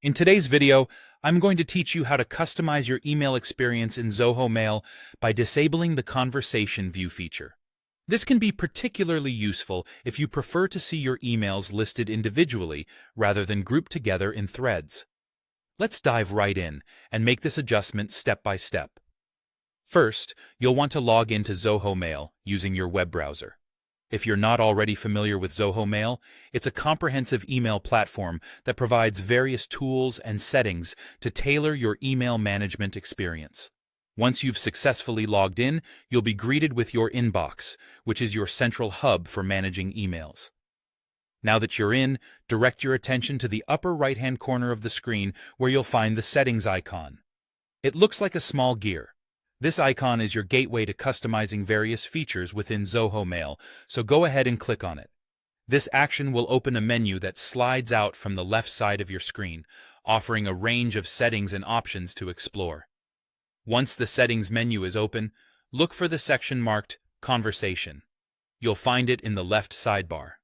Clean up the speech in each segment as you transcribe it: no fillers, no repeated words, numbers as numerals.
In today's video, I'm going to teach you how to customize your email experience in Zoho Mail by disabling the Conversation View feature. This can be particularly useful if you prefer to see your emails listed individually rather than grouped together in threads. Let's dive right in and make this adjustment step by step. First, you'll want to log into Zoho Mail using your web browser. If you're not already familiar with Zoho Mail, it's a comprehensive email platform that provides various tools and settings to tailor your email management experience. Once you've successfully logged in, you'll be greeted with your inbox, which is your central hub for managing emails. Now that you're in, direct your attention to the upper right-hand corner of the screen where you'll find the settings icon. It looks like a small gear. This icon is your gateway to customizing various features within Zoho Mail, so go ahead and click on it. This action will open a menu that slides out from the left side of your screen, offering a range of settings and options to explore. Once the settings menu is open, look for the section marked Conversation. You'll find it in the left sidebar.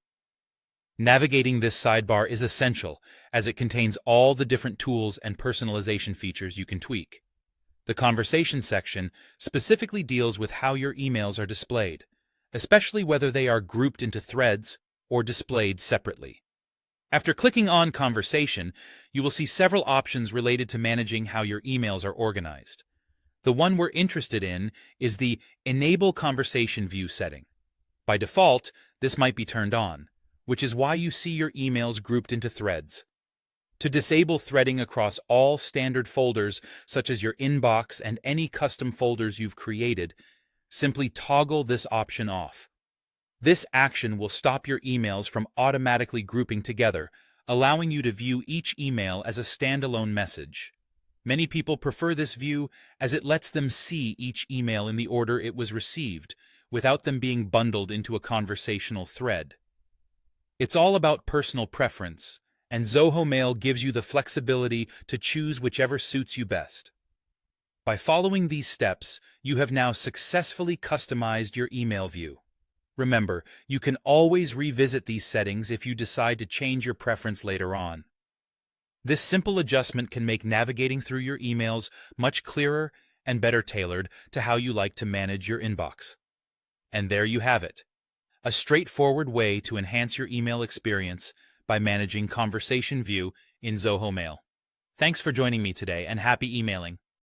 Navigating this sidebar is essential, as it contains all the different tools and personalization features you can tweak. The Conversation section specifically deals with how your emails are displayed, especially whether they are grouped into threads or displayed separately. After clicking on Conversation, you will see several options related to managing how your emails are organized. The one we're interested in is the Enable Conversation View setting. By default, this might be turned on, which is why you see your emails grouped into threads. To disable threading across all standard folders, such as your inbox and any custom folders you've created, simply toggle this option off. This action will stop your emails from automatically grouping together, allowing you to view each email as a standalone message. Many people prefer this view as it lets them see each email in the order it was received, without them being bundled into a conversational thread. It's all about personal preference, and Zoho Mail gives you the flexibility to choose whichever suits you best. By following these steps, you have now successfully customized your email view. Remember, you can always revisit these settings if you decide to change your preference later on. This simple adjustment can make navigating through your emails much clearer and better tailored to how you like to manage your inbox. And there you have it, a straightforward way to enhance your email experience by managing Conversation View in Zoho Mail. Thanks for joining me today, and happy emailing.